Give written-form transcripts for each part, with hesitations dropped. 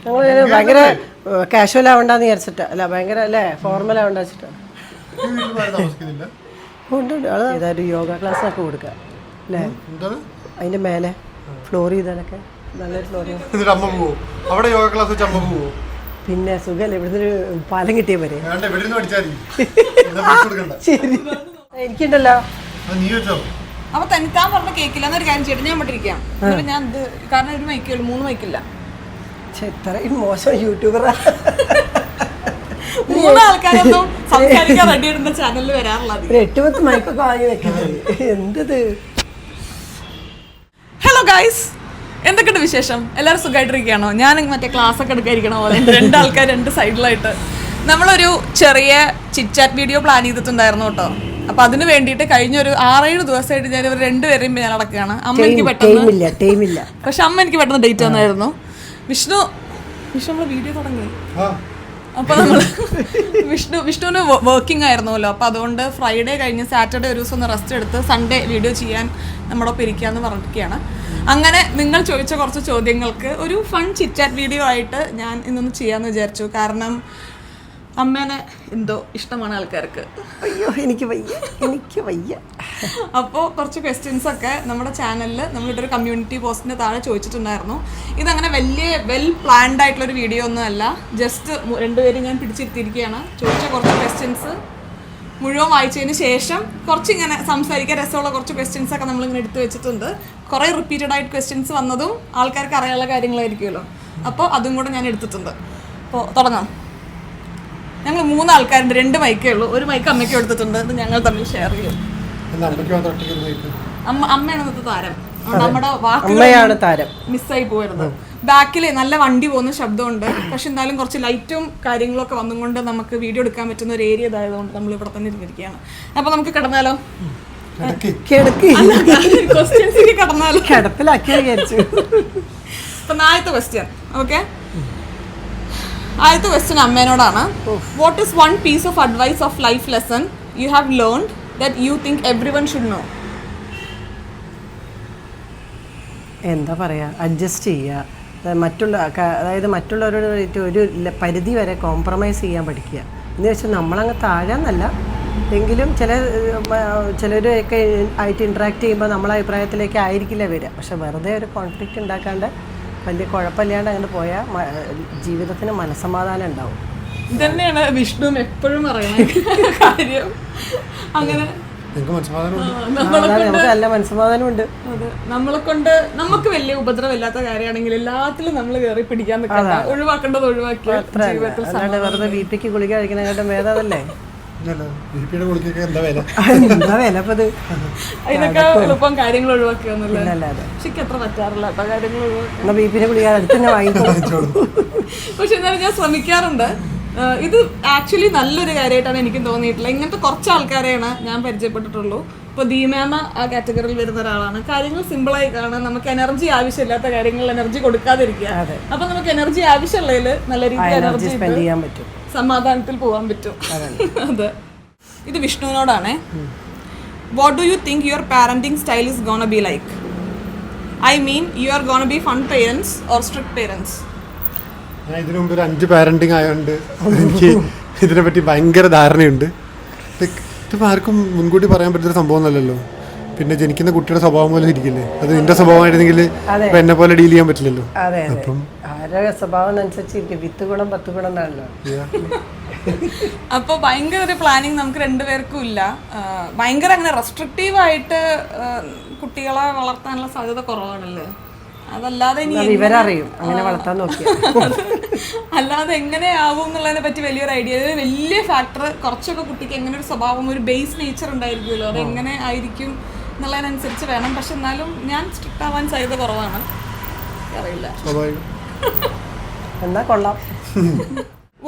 ഞങ്ങൾ ഭയങ്കര കാഷ്വൽ ആവണ്ടെന്ന് വിചാരിച്ചിട്ടാ. അല്ല ഭയങ്കര അല്ലേ ഫോർമൽ ആവണ്ട വെച്ചിട്ടാണ്. ഉണ്ട് അത് ഏതായാലും യോഗ ക്ലാസ്സൊക്കെ കൊടുക്കുക അല്ലേ? അതിന്റെ മേലെ ഫ്ലോർ ചെയ്താലൊക്കെ നല്ലൊരു ഫ്ലോർ. പിന്നെ സുഖല്ലേ, ഇവിടുന്ന് ഒരു പാലം കിട്ടിയ പോലെ. ശരി എനിക്കുണ്ടല്ലോ. അപ്പൊ തനിക്കാൻ പറഞ്ഞ കേക്കില്ല എന്നൊരു കാര്യം ചെയ്തിട്ട് ഞാൻ ഇട്ടിരിക്കാം. ഞാൻ ഇത് കാരണം ഒരു മൈക്കുള്ളൂ, 3 മൈക്കില്ല. ഇത്രയും മോശം യൂട്യൂബറാ. 3 ആൾക്കാരൊന്നും സംസാരിക്കാൻ റെഡി ഇടുന്ന ചാനലിൽ വരാറുള്ളത്. 8-10 മൈക്കൊക്കെ വാങ്ങി വെക്കുന്നത് എന്തത്. ഹലോ ഗൈസ്, എന്തൊക്കെയുണ്ട് വിശേഷം? എല്ലാവരും സുഖമായിട്ടിരിക്കുകയാണോ? ഞാൻ മറ്റേ ക്ലാസ് ഒക്കെ എടുക്കാതിരിക്കണ പോലെ 2 ആൾക്കാർ 2 സൈഡിലായിട്ട് നമ്മളൊരു ചെറിയ ചിറ്റ് വീഡിയോ പ്ലാൻ ചെയ്തിട്ടുണ്ടായിരുന്നു കേട്ടോ. അപ്പൊ അതിന് വേണ്ടിയിട്ട് കഴിഞ്ഞ ഒരു 6-7 ദിവസമായിട്ട് ഞാൻ ഇവർ 2 പേരെയും ഞാൻ നടക്കുകയാണ്. അമ്മ എനിക്ക് പെട്ടെന്ന്, പക്ഷെ അമ്മ എനിക്ക് പെട്ടെന്ന് ഡേറ്റ് വന്നായിരുന്നു. വിഷ്ണു നമ്മള് വീഡിയോ തുടങ്ങി. അപ്പൊ നമ്മള് വിഷ്ണുവിന് വർക്കിംഗ് ആയിരുന്നല്ലോ. അപ്പൊ അതുകൊണ്ട് ഫ്രൈഡേ കഴിഞ്ഞ് സാറ്റർഡേ ഒരു ദിവസം ഒന്ന് റെസ്റ്റ് എടുത്ത് സൺഡേ വീഡിയോ ചെയ്യാൻ നമ്മുടെ ഒപ്പം ഇരിക്കാന്ന് പറഞ്ഞിരിക്കുകയാണ്. അങ്ങനെ നിങ്ങൾ ചോദിച്ച കുറച്ച് ചോദ്യങ്ങൾക്ക് ഒരു ഫൺ ചിറ്റ് വീഡിയോ ആയിട്ട് ഞാൻ ഇന്നൊന്ന് ചെയ്യാന്ന് വിചാരിച്ചു. കാരണം അമ്മേനെ എന്തോ ഇഷ്ടമാണ് ആൾക്കാർക്ക്. അയ്യോ എനിക്ക് വയ്യ. അപ്പോൾ കുറച്ച് ക്വസ്റ്റ്യൻസ് ഒക്കെ നമ്മുടെ ചാനലിൽ നമ്മളിട്ടൊരു കമ്മ്യൂണിറ്റി പോസ്റ്റിൻ്റെ താഴെ ചോദിച്ചിട്ടുണ്ടായിരുന്നു. ഇതങ്ങനെ വലിയ വെൽ പ്ലാൻഡ് ആയിട്ടുള്ളൊരു വീഡിയോ ഒന്നും അല്ല. ജസ്റ്റ് 2 പേരും ഞാൻ പിടിച്ചിരുത്തിയിരിക്കുകയാണ്. ചോദിച്ച കുറച്ച് ക്വസ്റ്റ്യൻസ് മുഴുവൻ വായിച്ചതിന് ശേഷം കുറച്ചിങ്ങനെ സംസാരിക്കാൻ രസമുള്ള കുറച്ച് ക്വസ്റ്റ്യൻസ് ഒക്കെ നമ്മളിങ്ങനെ എടുത്തു വെച്ചിട്ടുണ്ട്. കുറേ റിപ്പീറ്റഡ് ആയിട്ട് ക്വസ്റ്റ്യൻസ് വന്നതും ആൾക്കാർക്ക് അറിയാനുള്ള കാര്യങ്ങളായിരിക്കുമല്ലോ. അപ്പോൾ അതും കൂടെ ഞാൻ എടുത്തിട്ടുണ്ട്. അപ്പോൾ തുടങ്ങാം. ഞങ്ങൾ 3 ആൾക്കാരുണ്ട്, 2 മൈക്കേ ഉള്ളൂ. ഒരു മൈക്ക് അമ്മയ്ക്ക് എടുത്തിട്ടുണ്ട്. ഇത് ഞങ്ങൾ തമ്മിൽ ഷെയർ ചെയ്യും. അമ്മയാണ് ഇന്നത്തെ താരം. നമ്മുടെ അമ്മയാണ് താരം. മിസ്സായി പോയിരുന്നു. ബാക്കില് നല്ല വണ്ടി പോകുന്ന ശബ്ദമുണ്ട്. പക്ഷെ എന്തായാലും കുറച്ച് ലൈറ്റും കാര്യങ്ങളൊക്കെ വന്നുകൊണ്ട് നമുക്ക് വീഡിയോ എടുക്കാൻ പറ്റുന്ന ഒരു ഏരിയ ഇതായതുകൊണ്ട് നമ്മൾ ഇവിടെ തന്നെ ഇരിക്കുകയാണ്. അപ്പൊ നമുക്ക് കിടന്നാലോ? ക്വസ്റ്റ്യൻസിലേക്ക് കിടന്നാലോ? കിടപ്പിലാക്കി വിചാരിച്ചു. അപ്പൊ ആദ്യത്തെ ക്വസ്റ്റ്യൻ. ഓക്കെ, ആദ്യത്തെ ക്വസ്റ്റ്യൻ അമ്മേനോടാണ്. What is one piece of advice of life lesson you have learned that you think everyone should know? എന്താ പറയുക, അഡ്ജസ്റ്റ് ചെയ്യുക. അതായത് മറ്റുള്ളവരോട് ഒരു പരിധി വരെ കോംപ്രമൈസ് ചെയ്യാൻ പഠിക്കുക. എന്ന് വെച്ചാൽ നമ്മളങ്ങ് താഴാന്നല്ല, എങ്കിലും ചിലരൊക്കെ ആയിട്ട് ഇൻട്രാക്ട് ചെയ്യുമ്പോൾ നമ്മളെ അഭിപ്രായത്തിലേക്ക് ആയിരിക്കില്ല വരിക. പക്ഷെ വെറുതെ ഒരു കോൺഫ്ലിക്റ്റ് ഉണ്ടാക്കാണ്ട് വലിയ കുഴപ്പമില്ലാണ്ട് അങ്ങനെ പോയാൽ ജീവിതത്തിന് മനസ്സമാധാനം ഉണ്ടാവും. ഇതന്നെയാണ് വിഷ്ണു എപ്പോഴും പറയുന്ന കാര്യം. അങ്ങനെ നമുക്ക് നല്ല മനസ്സമാധാനം ഉണ്ട്. നമ്മളെ കൊണ്ട് നമുക്ക് വലിയ ഉപദ്രവമില്ലാത്ത കാര്യമാണെങ്കിൽ എല്ലാത്തിലും നമ്മൾ കയറി പിടിക്കാൻ ഒഴിവാക്കേണ്ടത് ഒഴിവാക്കി. അല്ലാണ്ട് വെറുതെ ബിപിക്ക് ഗുളിക കഴിക്കണ ഭേദമല്ലേ? അതിനൊക്കെ എളുപ്പം കാര്യങ്ങൾ ഒഴിവാക്കുക. പക്ഷെ അത്ര പറ്റാറില്ല കേട്ടോ കാര്യങ്ങൾ ഒഴിവാക്കുക. ബിപിന്റെ ഗുളിക അടുത്ത് തന്നെ വാങ്ങിക്കോളൂ. പക്ഷെ എന്നാലും ഞാൻ ശ്രമിക്കാറുണ്ട്. ഇത് ആക്ച്വലി നല്ലൊരു കാര്യമായിട്ടാണ് എനിക്കും തോന്നിയിട്ടുള്ളത്. ഇങ്ങനത്തെ കുറച്ച് ആൾക്കാരെയാണ് ഞാൻ പരിചയപ്പെട്ടിട്ടുള്ളൂ. ഇപ്പോൾ ദീമേമ ആ കാറ്റഗറിയിൽ വരുന്ന ഒരാളാണ്. കാര്യങ്ങൾ സിമ്പിളായി കാണാൻ, നമുക്ക് എനർജി ആവശ്യമില്ലാത്ത കാര്യങ്ങളിൽ എനർജി കൊടുക്കാതിരിക്കുക. അപ്പൊ നമുക്ക് എനർജി ആവശ്യമുള്ളതിൽ നല്ല രീതിയിൽ എനർജി സ്പെൻഡ് ചെയ്യാൻ പറ്റും, സമാധാനത്തിൽ പോകാൻ പറ്റും. അതെ. ഇത് വിഷ്ണുവിനോടാണേ. What do you think your parenting style is gonna be like? I mean you are gonna be fun parents or strict parents? ഞാൻ ഇതിനു മുമ്പ് ഒരു 5 പാരന്റിങ് ആയതുകൊണ്ട് എനിക്ക് ഇതിനെപ്പറ്റി ഭയങ്കര ധാരണയുണ്ട്. ഇതിപ്പോൾ ആർക്കും മുൻകൂട്ടി പറയാൻ പറ്റുന്ന സംഭവം ഒന്നുമല്ലല്ലോ. പിന്നെ ജനിക്കുന്ന കുട്ടിയുടെ സ്വഭാവം പോലെ ഇരിക്കില്ലേ, അത് നിന്റെ സ്വഭാവമായിരുന്നെങ്കിൽ എന്നെ പോലെ ഡീൽ ചെയ്യാൻ പറ്റില്ലല്ലോ. അപ്പം ആരുടെ സ്വഭാവം അനുസരിച്ച് 10 ഗുണം 10 ഗുണം എന്നാണല്ലോ. അപ്പോൾ ഭയങ്കര ഒരു പ്ലാനിങ് നമുക്ക് 2 പേർക്കും ഇല്ല. ഭയങ്കര അങ്ങനെ റെസ്ട്രിക്റ്റീവായിട്ട് കുട്ടികളെ വളർത്താനുള്ള സാധ്യത കുറവാണല്ലേ. അതല്ലാതെ അങ്ങനെ വളർത്താൻ നോക്കിയ അല്ലാതെ എങ്ങനെയാവും എന്നുള്ളതിനെ പറ്റി വലിയൊരു ഐഡിയ. വലിയ ഫാക്ടർ കുറച്ചൊക്കെ കുട്ടിക്ക് എങ്ങനെ ഒരു സ്വഭാവം, ഒരു ബേസ് നേച്ചർ ഉണ്ടായിരിക്കുമല്ലോ, അത് എങ്ങനെ ആയിരിക്കും എന്നുള്ളതിനനുസരിച്ച് വേണം. പക്ഷെ എന്നാലും ഞാൻ സ്ട്രിക്റ്റ് ആവാൻ സാധ്യത കുറവാണ്. അറിയില്ല. എന്നാ കൊള്ളാം.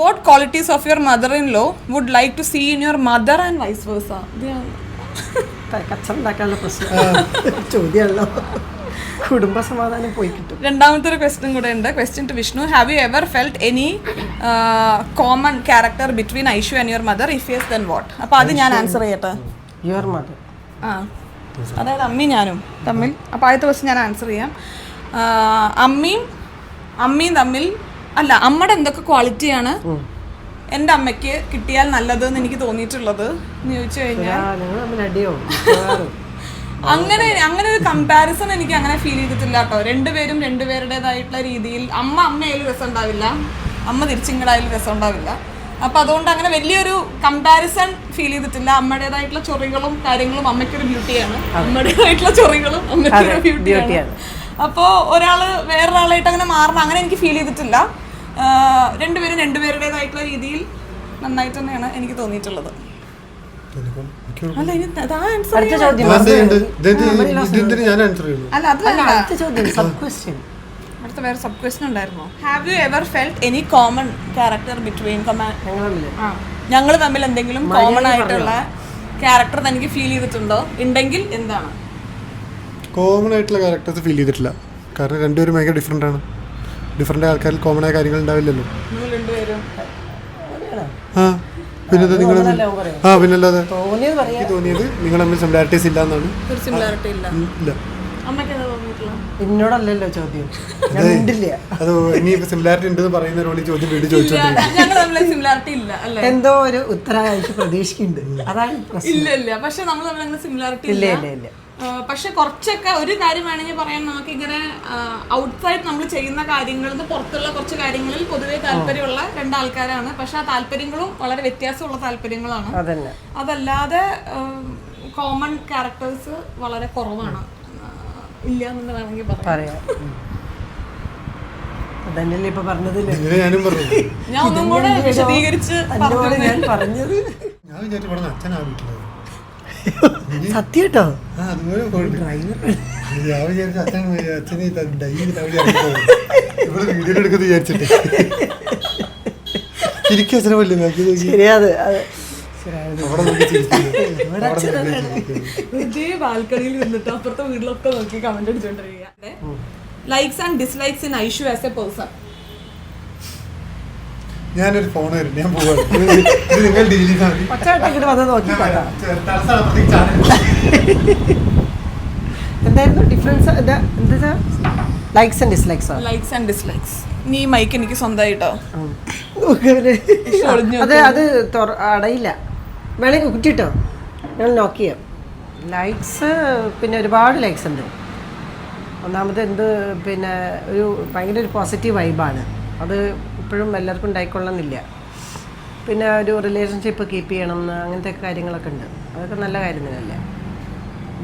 What qualities of your mother in law would like to see in your mother and vice versa? കച്ചറുണ്ടാക്കാനുള്ള പ്രശ്നം ചോദ്യമാണല്ലോ. കുടുംബ സമാധാനം പോയി കിട്ടും. രണ്ടാമത്തെ ഒരു ക്വസ്റ്റ്യൻ കൂടെ ഉണ്ട്. Question to Vishnu. Have you ever felt any common character between Aishu and your mother? If yes then what? അപ്പോൾ അത് ഞാൻ ആൻസർ ചെയ്യട്ടെ. യുവർ മദർ, അതായത് അമ്മയും ഞാനും തമ്മിൽ. അപ്പോൾ ആദ്യത്തെ ക്വസ്റ്റ്യൻ ഞാൻ ആൻസർ ചെയ്യാം. അമ്മയും തമ്മിൽ അല്ല അമ്മയുടെ എന്തൊക്കെ ക്വാളിറ്റിയാണ് എൻ്റെ അമ്മയ്ക്ക് കിട്ടിയാൽ നല്ലതെന്ന് എനിക്ക് തോന്നിയിട്ടുള്ളത് എന്ന് ചോദിച്ചു കഴിഞ്ഞാൽ നിങ്ങൾ തമ്മിൽ അടിയോ അങ്ങനെ ഒരു കമ്പാരിസൺ എനിക്ക് അങ്ങനെ ഫീൽ ചെയ്തിട്ടില്ല കേട്ടോ. രണ്ടുപേരും രണ്ടുപേരുടേതായിട്ടുള്ള രീതിയിൽ അമ്മയായാലും രസം ഉണ്ടാവില്ല, അമ്മ തിരിച്ചിങ്ങടായാലും രസം ഉണ്ടാവില്ല. അപ്പൊ അതുകൊണ്ട് അങ്ങനെ വലിയൊരു കമ്പാരിസൺ ഫീൽ ചെയ്തിട്ടില്ല. അമ്മയുടേതായിട്ടുള്ള ചൊറികളും കാര്യങ്ങളും അമ്മയ്ക്കൊരു ബ്യൂട്ടിയാണ്, അമ്മയുടേതായിട്ടുള്ള ചൊറികളും അമ്മയ്ക്കൊരു ബ്യൂട്ടിയാണ്. അപ്പോൾ ഒരാള് വേറൊരാളായിട്ട് അങ്ങനെ മാറണം അങ്ങനെ എനിക്ക് ഫീൽ ചെയ്തിട്ടില്ല. രണ്ടുപേരും രണ്ടുപേരുടേതായിട്ടുള്ള രീതിയിൽ നന്നായിട്ട് തന്നെയാണ് എനിക്ക് തോന്നിയിട്ടുള്ളത്. അല്ല ഇനി അടുത്ത ചോദ്യം അല്ല അതല്ല, അടുത്ത വേറെ സബ് ക്വസ്റ്റ്യൻ ഉണ്ടായിരുന്നോ? Have you ever felt any common character between ഞങ്ങൾ തമ്മിൽ എന്തെങ്കിലും കോമൺ ആയിട്ടുള്ള ക്യാരക്ടർ തനിക്ക് ഫീൽ ചെയ്തിട്ടുണ്ടോ? ഉണ്ടെങ്കിൽ എന്താണ്? കോമൺ ആയിട്ടുള്ള ക്യാരക്ടേഴ്സ് ഫീൽ ചെയ്തിട്ടില്ല. കാരണം രണ്ടുപേരും ഭയങ്കര ഡിഫറെൻ്റ് ആണ്. ഡിഫറെൻ്റ് ആൾക്കാരിൽ കോമൺ ആയ കാര്യങ്ങൾ ഉണ്ടാവില്ലല്ലോ. നിങ്ങൾ രണ്ടുപേരും ആ പിന്നെ നിങ്ങൾ പിന്നല്ലാതെ എനിക്ക് തോന്നിയത് നിങ്ങൾ തമ്മിൽ സിമിലാരിറ്റീസ് ഇല്ല എന്നാണ്. ഒരു സിമിലാരിറ്റി ഇല്ല. ഇല്ല. അമ്മയ്ക്ക് എന്താ തോന്നിയിട്ടുള്ളത്? എന്നോടല്ലല്ലോ ചോദ്യം, അത് ഇനി സിമിലാരിറ്റി ഉണ്ടെന്ന് പറയുന്ന ഒരു ചോദ്യം വീട് ചോദിച്ചോണ്ടിരിക്കും. ഞങ്ങൾ തമ്മിൽ സിമിലാരിറ്റി ഇല്ല അല്ലേ? എന്തോ ഒരു ഉത്തരവാദിത്വം പ്രതീക്ഷിക്കുന്നുണ്ട്, അതാണ് ഇല്ല. പക്ഷെ നമ്മൾ തമ്മിൽ അങ്ങനെ സിമിലാരിറ്റി ഇല്ല. പക്ഷെ കുറച്ചൊക്കെ ഒരു കാര്യം വേണമെങ്കിൽ പറയാൻ, നമുക്ക് ഇങ്ങനെ ഔട്ട്സൈഡ് നമ്മൾ ചെയ്യുന്ന കാര്യങ്ങളിൽ നിന്ന് പുറത്തുള്ള കുറച്ച് കാര്യങ്ങളിൽ പൊതുവെ താല്പര്യമുള്ള രണ്ടാൾക്കാരാണ്. പക്ഷെ ആ താല്പര്യങ്ങളും വളരെ വ്യത്യാസമുള്ള താല്പര്യങ്ങളാണ്. അതല്ലാതെ കോമൺ ക്യാരക്ടേഴ്സ് വളരെ കുറവാണ്, ഇല്ല എന്ന് വേണമെങ്കിൽ പറയാം. അതന്നെയല്ലേ ഇപ്പൊ പറഞ്ഞതില്ലേ, ഞാനും പറഞ്ഞു. ഞാൻ ഒന്നും കൂടെ വിശദീകരിച്ച് പറഞ്ഞത്. ഞാൻ വിചാരിച്ചു ഇവിടെ അച്ഛനാ വീട്ടില് സത്യം കേട്ടോ. ഞാൻ വിചാരിച്ചു അച്ഛന് ഡൈലി ഇവിടെ വീഡിയോ എടുക്കുന്നത് വിചാരിച്ചിട്ട് ശരിക്കും അച്ഛനെ പറ്റില്ല. ശരിയാത് ഇതേ ബാൽക്കണിയിൽ നിന്നിട്ട് അപ്പുറത്തെ വീട്ടിലൊക്കെ നോക്കി കമന്റ് അടിച്ചോണ്ടിരിക്കുക. Likes and dislikes in Aishu as a person. ഞാനൊരു ഫോൺ വരും, ഞാൻ പോവാണ്. നിങ്ങൾ ഡീൽ ചെയ്താൽ എന്തായിരുന്നു ഡിഫറൻസ്? എന്താ likes and dislikes? Likes and dislikes. നീ മൈക്ക് എനിക്ക് സ്വന്തമായിട്ടോ. അത് അടയില്ല, വേണമെങ്കിൽ കുറ്റിട്ടോ, ഞങ്ങൾ നോക്ക് ചെയ്യാം. ലൈക്സ് പിന്നെ ഒരുപാട് ലൈക്സ് ഉണ്ട്. ഒന്നാമത് പിന്നെ ഭയങ്കര ഒരു പോസിറ്റീവ് വൈബാണ്. അത് ഇപ്പോഴും എല്ലാവർക്കും ഉണ്ടായിക്കൊള്ളുന്നില്ല. പിന്നെ ഒരു റിലേഷൻഷിപ്പ് കീപ്പ് ചെയ്യണം എന്ന് അങ്ങനത്തെ കാര്യങ്ങളൊക്കെ ഉണ്ട്. അതൊക്കെ നല്ല കാര്യം തന്നെയല്ലേ.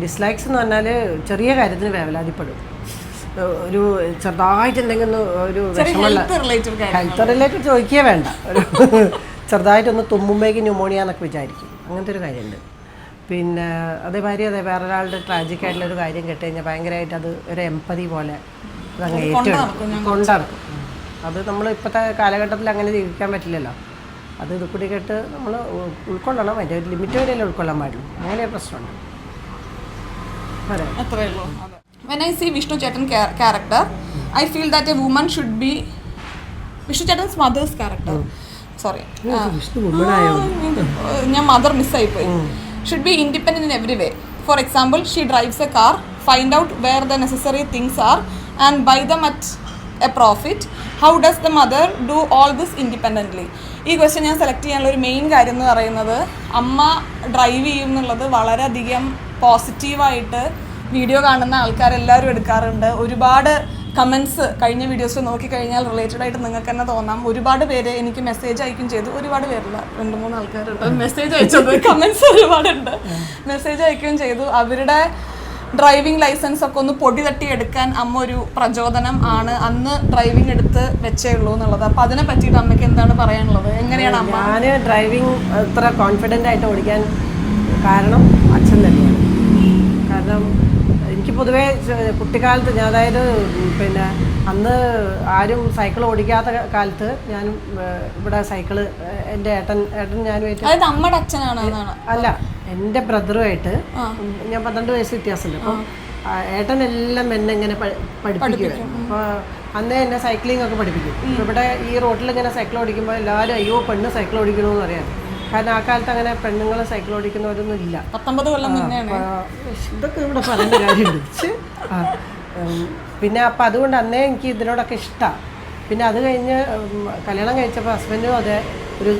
ഡിസ്ലൈക്സ് എന്ന് പറഞ്ഞാൽ ചെറിയ കാര്യത്തിന് വേവലാതിപ്പെടും. ഒരു ചെറുതായിട്ട് എന്തെങ്കിലും ഒരു വിഷമമുള്ള ഹെൽത്ത് റിലേറ്റഡ് ചോദിക്കുകയേ വേണ്ട, ഒരു ചെറുതായിട്ടൊന്ന് തുമ്മുമ്പോഴേക്ക് ന്യൂമോണിയ എന്നൊക്കെ വിചാരിക്കും. അങ്ങനത്തെ ഒരു കാര്യമുണ്ട്. പിന്നെ അതേമാതിരി വേറൊരാളുടെ ട്രാജിക്കായിട്ടുള്ളൊരു കാര്യം കേട്ട് കഴിഞ്ഞാൽ ഭയങ്കരമായിട്ട് അത് ഒരു എമ്പതി പോലെ അതങ്ങ് കൊണ്ടിറക്കും. അത് നമ്മൾ ഇപ്പോഴത്തെ കാലഘട്ടത്തിൽ അങ്ങനെ ജീവിക്കാൻ പറ്റില്ലല്ലോ. അത് ഇത് കൂടി കേട്ട് നമ്മൾ ഉൾക്കൊള്ളണം. അതിൻ്റെ ഒരു ലിമിറ്റ് വരെയല്ലേ ഉൾക്കൊള്ളാൻ പാടുള്ളൂ. അങ്ങനെ പ്രശ്നമുണ്ട്. When I see Vishnu Chetan character, I feel that a woman should be Vishnu Chetan's mother's character. Sorry, ഞാൻ mother മിസ്സായിപ്പോയി. Should be independent in every way. For example, she drives a car, find out where the necessary things are and buy them at a profit. How does the mother do all this independently? ഈ question ഞാൻ select ചെയ്യാനുള്ള ഒരു main കാര്യം എന്ന് പറയുന്നത്, അമ്മ drive ചെയ്യും എന്നുള്ളത് വളരെയധികം പോസിറ്റീവായിട്ട് വീഡിയോ കാണുന്ന ആൾക്കാരെല്ലാവരും എടുക്കാറുണ്ട്. ഒരുപാട് കമൻസ് കഴിഞ്ഞ വീഡിയോസ് നോക്കിക്കഴിഞ്ഞാൽ റിലേറ്റഡ് ആയിട്ട് നിങ്ങൾക്ക് തന്നെ തോന്നാം. ഒരുപാട് പേര് എനിക്ക് മെസ്സേജ് അയക്കും ചെയ്തു. ഒരുപാട് പേരില്ല, 2-3 ആൾക്കാരുണ്ട് മെസ്സേജ് അയച്ചത്. കമൻസ് ഒരുപാടുണ്ട്, മെസ്സേജ് അയക്കുകയും ചെയ്തു. അവരുടെ ഡ്രൈവിംഗ് ലൈസൻസ് ഒക്കെ ഒന്ന് പൊടി തട്ടി എടുക്കാൻ അമ്മ ഒരു പ്രചോദനം ആണ്. അന്ന് ഡ്രൈവിംഗ് എടുത്ത് വെച്ചേ ഉള്ളൂ എന്നുള്ളത്. അപ്പം അതിനെ പറ്റിയിട്ട് അമ്മയ്ക്ക് എന്താണ് പറയാനുള്ളത്? എങ്ങനെയാണ് അമ്മ? ഞാൻ ഡ്രൈവിംഗ് ഇത്ര കോൺഫിഡൻ്റ് ആയിട്ട് ഓടിക്കാൻ കാരണം അച്ഛൻ തന്നെയാണ്. കാരണം എനിക്ക് പൊതുവേ കുട്ടിക്കാലത്ത് ഞാൻ, അതായത് പിന്നെ അന്ന് ആരും സൈക്കിൾ ഓടിക്കാത്ത കാലത്ത് ഞാൻ ഇവിടെ സൈക്കിള് എൻ്റെ ഏട്ടൻ ഞാനുമായിട്ട്, അമ്മയുടെ അച്ഛനാണ് അല്ല എൻ്റെ ബ്രദറുമായിട്ട് ഞാൻ 12 വയസ്സ് വ്യത്യാസമുണ്ട്. അപ്പം ഏട്ടനെല്ലാം എന്നെ ഇങ്ങനെ പഠിപ്പിക്കുമായിരുന്നു. അപ്പോൾ അന്നേ എന്നെ സൈക്ലിംഗ് ഒക്കെ പഠിപ്പിക്കും. ഇവിടെ ഈ റോഡിൽ ഇങ്ങനെ സൈക്കിൾ ഓടിക്കുമ്പോൾ എല്ലാവരും അയ്യോ പെണ്ണ് സൈക്കിൾ ഓടിക്കണമെന്ന് പറയാം. കാരണം ആ കാലത്ത് അങ്ങനെ പെണ്ണുങ്ങൾ സൈക്കിൾ ഓടിക്കുന്നവരൊന്നും ഇല്ല. 19 കൊല്ലം മുന്നെയാണ് ഇതൊക്കെ ഇവിടെ പറയേണ്ട കാര്യമുണ്ട്. പിന്നെ അപ്പം അതുകൊണ്ട് അന്നേ എനിക്ക് ഇതിനോടൊക്കെ ഇഷ്ടമാണ്. പിന്നെ അത് കഴിഞ്ഞ് കല്യാണം കഴിച്ചപ്പോൾ ഹസ്ബൻഡും അതെ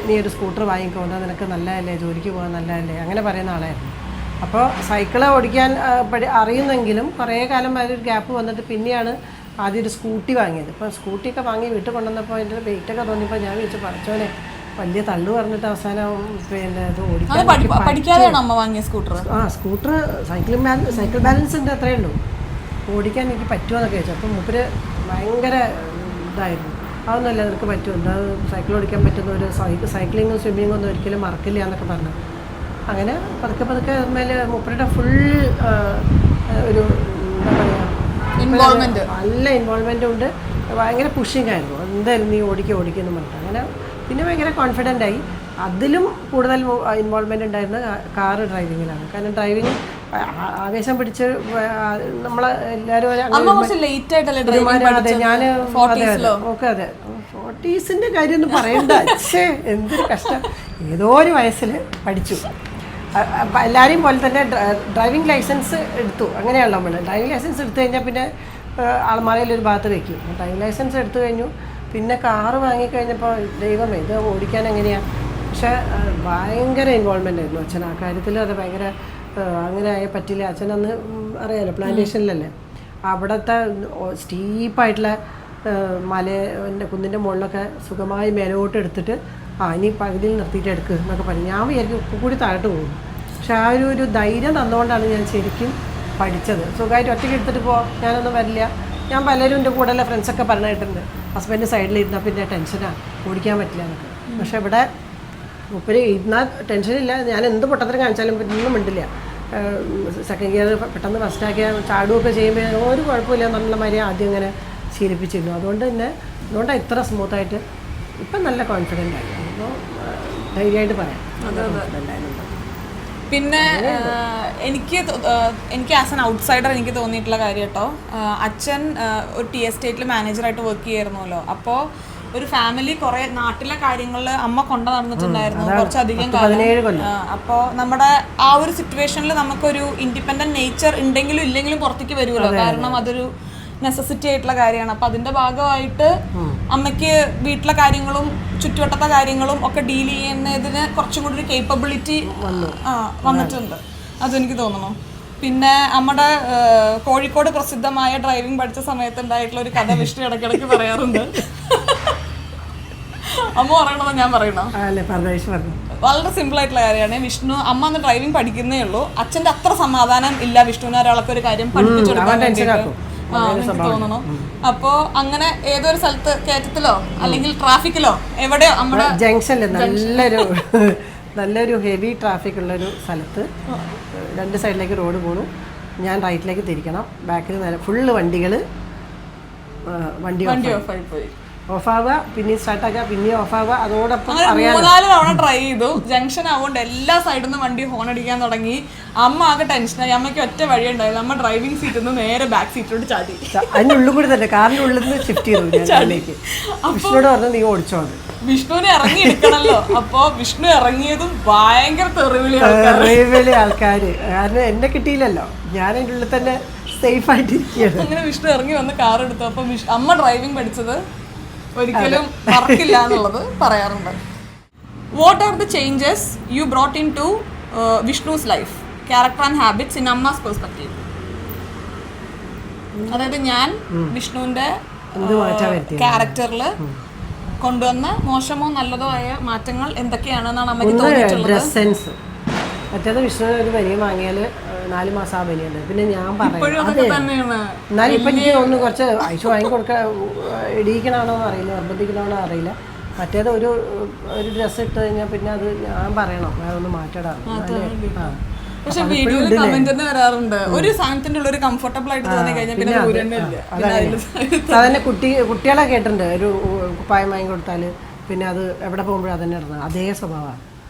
നീ ഒരു സ്കൂട്ടർ വാങ്ങിക്കോണ്ടാ, നിനക്ക് നല്ലതല്ലേ, ജോലിക്ക് പോകാൻ നല്ലതല്ലേ, അങ്ങനെ പറയുന്ന ആളായിരുന്നു. അപ്പോൾ സൈക്കിള് ഓടിക്കാൻ അറിയുന്നെങ്കിലും കുറേ കാലം ഒരു ഗ്യാപ്പ് വന്നിട്ട് പിന്നെയാണ് ആദ്യം ഒരു സ്കൂട്ടി വാങ്ങിയത്. ഇപ്പോൾ സ്കൂട്ടിയൊക്കെ വാങ്ങി വീട്ടിൽ കൊണ്ടുവന്നപ്പോൾ അതിൻ്റെ വെയിറ്റൊക്കെ തോന്നിയപ്പോൾ ഞാൻ വിളിച്ച് പഠിച്ചോനെ വലിയ തള്ളു പറഞ്ഞിട്ട് അവസാനം പിന്നെ ഇത് പഠിക്കാതെയാണ് അമ്മ വാങ്ങിയ സ്കൂട്ടർ. സ്കൂട്ടർ സൈക്കിൾ ബാലൻസിൻ്റെ അത്രയേ ഉള്ളൂ, ഓടിക്കാൻ എനിക്ക് പറ്റുമോ എന്നൊക്കെ ചോദിച്ചു. അപ്പം മൂപ്പര് ഭയങ്കര ഇതായിരുന്നു, അതൊന്നുമല്ല നിനക്ക് പറ്റുമോ, അത് സൈക്കിൾ ഓടിക്കാൻ പറ്റുന്ന ഒരു സൈക്ലിങ്ങും സ്വിമ്മിങ്ങും ഒന്നും ഒരിക്കലും മറക്കില്ല എന്നൊക്കെ പറഞ്ഞു. അങ്ങനെ പതുക്കെ പതുക്കെ മേലെ മൂപ്പരുടെ ഫുൾ ഒരു എന്താ പറയുക നല്ല ഇൻവോൾവ്മെൻറ്റും ഉണ്ട്, ഭയങ്കര പുഷിങ് ആയിരുന്നു. എന്തായാലും നീ ഓടിക്കുമെന്ന് പറഞ്ഞിട്ട് അങ്ങനെ പിന്നെ ഭയങ്കര കോൺഫിഡൻ്റ് ആയി. അതിലും കൂടുതൽ ഇൻവോൾവ്മെൻ്റ് ഉണ്ടായിരുന്നത് കാറ് ഡ്രൈവിങ്ങിലാണ്. കാരണം ഡ്രൈവിങ് ആവേശം പിടിച്ച് നമ്മളെ എല്ലാവരും അതെ ഞാൻ ഓക്കെ അതെ 40s കാര്യമൊന്നും പറയണ്ട. പക്ഷേ എന്തൊരു കഷ്ടം, ഏതോ ഒരു വയസ്സിൽ പഠിച്ചു. എല്ലാവരെയും പോലെ തന്നെ ഡ്രൈവിംഗ് ലൈസൻസ് എടുത്തു. അങ്ങനെയാണല്ലോ നമ്മൾ ഡ്രൈവിംഗ് ലൈസൻസ് എടുത്തു കഴിഞ്ഞാൽ പിന്നെ ആൾമാരയിലൊരു ഭാഗത്ത് വയ്ക്കും. ഡ്രൈവിംഗ് ലൈസൻസ് എടുത്തു കഴിഞ്ഞു, പിന്നെ കാറ് വാങ്ങിക്കഴിഞ്ഞപ്പോൾ ദൈവമേ ഇത് ഓടിക്കാൻ എങ്ങനെയാണ്. പക്ഷേ ഭയങ്കര ഇൻവോൾവ്മെൻ്റ് ആയിരുന്നു അച്ഛൻ ആ കാര്യത്തിൽ. അത് ഭയങ്കര അങ്ങനെ ആയ പറ്റില്ല. അച്ഛനന്ന് അറിയാലോ പ്ലാന്റേഷനിലല്ലേ, അവിടുത്തെ സ്റ്റീപ്പായിട്ടുള്ള കുന്നിൻ്റെ മുകളിലൊക്കെ സുഖമായി മേലോട്ട് എടുത്തിട്ട് ഇനി പകുതിയിൽ നിർത്തിയിട്ട് എടുക്കുക എന്നൊക്കെ പറഞ്ഞു. ഞാൻ വിചാരിക്കും കൂടി താഴോട്ട് പോകും. പക്ഷെ ആ ഒരു ധൈര്യം തന്നുകൊണ്ടാണ് ഞാൻ ശരിക്കും പഠിച്ചത്. സുഖമായിട്ട് ഒറ്റയ്ക്ക് എടുത്തിട്ട് ഞാനൊന്നും വരില്ല. ഞാൻ പലരും എൻ്റെ കൂടെയുള്ള ഫ്രണ്ട്സൊക്കെ പറഞ്ഞിട്ടുണ്ട്, ഹസ്ബൻഡ് സൈഡിലിരുന്നാൽ പിന്നെ ടെൻഷനാണ്, ഓടിക്കാൻ പറ്റില്ല എന്നൊക്കെ. പക്ഷെ ഇവിടെ മുപ്പര് ഇരുന്നാൽ ടെൻഷനില്ല. ഞാൻ എന്ത് പൊട്ടത്തരം കാണിച്ചാലും ഒന്നും മിണ്ടില്ല. സെക്കൻഡ് ഗിയർ പെട്ടെന്ന് ഫസ്റ്റാക്കിയാൽ ചാടുകയൊക്കെ ചെയ്യുമ്പോൾ ഒരു കുഴപ്പമില്ല എന്നുള്ള മാതിരി ആദ്യം അങ്ങനെ ശീലിപ്പിച്ചിരുന്നു. അതുകൊണ്ടാണ് ഇത്ര സ്മൂത്തായിട്ട് ഇപ്പം നല്ല കോൺഫിഡൻ്റ് ആയി. അപ്പോൾ ധൈര്യമായിട്ട് പറയാം. പിന്നെ എനിക്ക് ആസ് ആൻ ഔട്ട്സൈഡർ എനിക്ക് തോന്നിയിട്ടുള്ള കാര്യം കേട്ടോ, അച്ഛൻ ഒരു ടി എസ്റ്റേറ്റിൽ മാനേജറായിട്ട് വർക്ക് ചെയ്യായിരുന്നല്ലോ. അപ്പോൾ ഒരു ഫാമിലി കുറെ നാട്ടിലെ കാര്യങ്ങളിൽ അമ്മ കൊണ്ടു നടന്നിട്ടുണ്ടായിരുന്നു കുറച്ചധികം കാലം. അപ്പോൾ നമ്മുടെ ആ ഒരു സിറ്റുവേഷനിൽ നമുക്കൊരു ഇൻഡിപെൻഡന്റ് നേച്ചർ ഉണ്ടെങ്കിലും ഇല്ലെങ്കിലും പുറത്തേക്ക് വരുമല്ലോ, കാരണം അതൊരു നെസസിറ്റി ആയിട്ടുള്ള കാര്യമാണ്. അപ്പം അതിൻ്റെ ഭാഗമായിട്ട് അമ്മയ്ക്ക് വീട്ടിലെ കാര്യങ്ങളും ചുറ്റുവട്ടത്തെ കാര്യങ്ങളും ഒക്കെ ഡീൽ ചെയ്യുന്നതിന് കുറച്ചും കൂടി ഒരു കേപ്പബിലിറ്റി വന്നിട്ടുണ്ട്, അതെനിക്ക് തോന്നുന്നു. പിന്നെ നമ്മുടെ കോഴിക്കോട് പ്രസിദ്ധമായ ഡ്രൈവിംഗ് പഠിച്ച സമയത്ത് ഉണ്ടായിട്ടുള്ള ഒരു കഥ വിഷ്ണു ഇടയ്ക്കിടയ്ക്ക് പറയാറുണ്ട്. അമ്മ പറയണോ ഞാൻ പറയണോ? വളരെ സിമ്പിൾ ആയിട്ടുള്ള കാര്യമാണ്. വിഷ്ണു അമ്മ അന്ന് ഡ്രൈവിംഗ് പഠിക്കുന്നേ ഉള്ളൂ. അച്ഛൻ്റെ അത്ര സമാധാനം ഇല്ല വിഷ്ണുവിനെ ഒരാൾക്ക് ഒരു കാര്യം പഠിപ്പിച്ചു കൊടുക്കാൻ വേണ്ടിയിട്ട് എനിക്ക് തോന്നണു. അപ്പോ അങ്ങനെ ഏതൊരു സ്ഥലത്ത് കയറ്റത്തിലോ അല്ലെങ്കിൽ ട്രാഫിക്കിലോ എവിടെയോ നമ്മുടെ ജംഗ്ഷനിൽ നല്ലൊരു ഹെവി ട്രാഫിക് ഉള്ളൊരു സ്ഥലത്ത് 2 സൈഡിലേക്ക് റോഡ് പോണു. ഞാൻ റൈറ്റിലേക്ക് തിരിക്കണം. ബാക്കിൽ ഫുള്ള് വണ്ടി ഓഫാവുക, പിന്നെ സ്റ്റാർട്ടാക്കുക, പിന്നെ ഓഫാവുക. അതോടൊപ്പം 3-4 തവണ ട്രൈ ചെയ്തു. ജംഗ്ഷൻ ആവുകൊണ്ട് എല്ലാ സൈഡിൽ നിന്ന് വണ്ടി ഹോൺ അടിക്കാൻ തുടങ്ങി. അമ്മ ആകെ ടെൻഷനായി. അമ്മയ്ക്ക് ഒറ്റ വഴി ഉണ്ടായില്ല, അമ്മ ഡ്രൈവിംഗ് സീറ്റിൽ നിന്ന് നേരെ ബാക്ക് സീറ്റിലോട്ട് ചാടി. അതിനുള്ളിൽ കൂടി തന്നെ കാറിന്റെ ഉള്ളിൽ നിന്ന് ഷിഫ്റ്റ് ചെയ്തു. വിഷ്ണുവോട് പറഞ്ഞു നീ ഓടിച്ചോ. വിഷ്ണുവിനെ ഇറങ്ങി എടുക്കണല്ലോ. അപ്പൊ വിഷ്ണു ഇറങ്ങിയതും ഭയങ്കര തെറിവിളി ആൾക്കാര്, കാരണം എന്നെ കിട്ടിയില്ലല്ലോ, ഞാൻ അതിൻ്റെ ഉള്ളിൽ തന്നെ സേഫ് ആയിട്ടിരിക്കുകയാണ്. അങ്ങനെ വിഷ്ണു ഇറങ്ങി വന്ന് കാർ എടുത്തു. അപ്പൊ അമ്മ ഡ്രൈവിംഗ് പഠിച്ചത് ഒരിക്കലും മറക്കില്ല എന്നുള്ളത് പറയാറുണ്ട്. What are the changes you brought in to Vishnu's life, character and habits in Amma's perspective? അതായത് ഞാൻ വിഷ്ണുവിന്റെ ക്യാരക്ടറിൽ കൊണ്ടുവന്ന മോശമോ നല്ലതോ ആയ മാറ്റങ്ങൾ എന്തൊക്കെയാണെന്നാണ് അമ്മയ്ക്ക് തോന്നിയിട്ടുള്ളത്? മറ്റേത് വിഷ്ണു ഒരു ബനിയ വാങ്ങിയാൽ 4 മാസം ആ ബനിയുണ്ട്. പിന്നെ ഞാൻ പറയാം എന്നാലും ഇപ്പം എനിക്ക് തോന്നുന്നു കുറച്ച് ഐശ വാങ്ങി കൊടുക്കാൻ ഇടിയിക്കണമാണോ അറിയില്ല, നിർബന്ധിക്കണമാണോ അറിയില്ല. മറ്റേത് ഒരു ഡ്രസ്സ് ഇട്ട് കഴിഞ്ഞാൽ പിന്നെ അത് ഞാൻ പറയണം വേറെ ഒന്ന് മാറ്റടാണ്. പക്ഷെ വീഡിയോയിൽ കമന്റ് തന്നെ വരാറുണ്ട്, ഒരു സാധനത്തിന്റെ ഉള്ള ഒരു കംഫർട്ടബിൾ ആയിട്ട് തോന്നി കഴിഞ്ഞാൽ പിന്നെ സാധാരണ കുട്ടികളെ കേട്ടിട്ടുണ്ട്, ഒരു കുപ്പായം വാങ്ങി കൊടുത്താൽ പിന്നെ അത് എവിടെ പോകുമ്പോഴും അതന്നെ ഇടണം. അതേ സ്വഭാവമാണ്